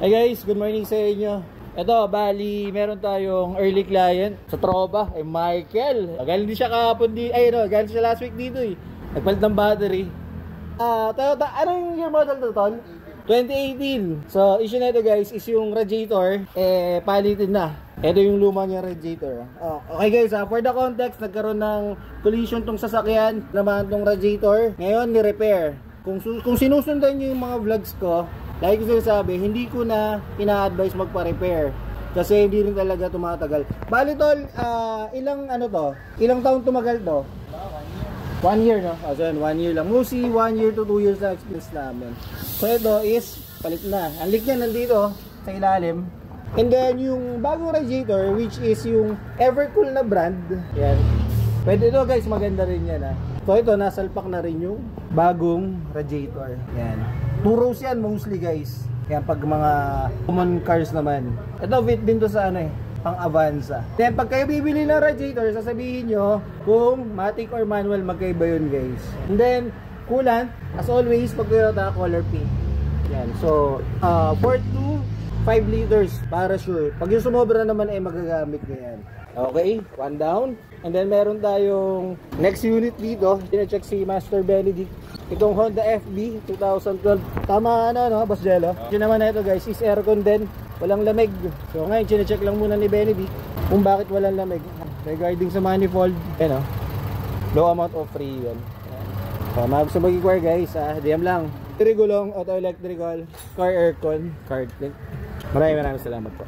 Hey guys, good morning sa inyo. Ito, bali, meron tayong early client sa tropa, Michael. Galing din siya kahapon galing siya last week dito eh. Nagpalit ng battery. Toyota, anong year model to, Tol? 2018. So, issue na ito guys is yung radiator, palitin na. Ito yung luma niya radiator. Okay guys, for the context, nagkaroon ng collision tong sasakyan, naman tong radiator. Ngayon, ni-repair. Kung sinusundan nyo yung mga vlogs ko, like ko sinasabi, hindi ko na ina-advise magpa-repair kasi hindi rin talaga tumatagal. Bali tol, ilang taon tumagal to? 1 year, no? So 1 year lang. Mostly 1 year to 2 years na experience namin. So ito is palit na. Ang leak niya nandito sa ilalim. And then yung bagong radiator, which is yung Evercool na brand. Yan. Pwede ito guys, maganda rin yan ha. So ito, nasalpak na rin yung bagong radiator. Yan. 2 rows yan mostly guys. Yan pag mga common cars naman. Ito fit din to sa pang Avanza. Then pag kayo bibili ng radiator, sasabihin nyo kung matic or manual, magkaiba yun guys. And then coolant, as always, pag Toyota, color pink. Yan. So 4 to 5 liters para sure. Pag yung sumobra naman ay magagamit nyo yan. Okay, one down. And then meron tayong next unit dito. Dina-check si Master Benedict. Itong Honda FB 2012. Tama Boss Jello? Yun naman na ito guys, is aircon din. Walang lamig. So ngayon, chine-check lang muna ni Benedict kung bakit walang lamig. Regarding sa manifold, low amount of free yun. So gusto mag-inquire guys, DM lang. Trigulong, auto electrical, car aircon, card link. Maraming salamat po.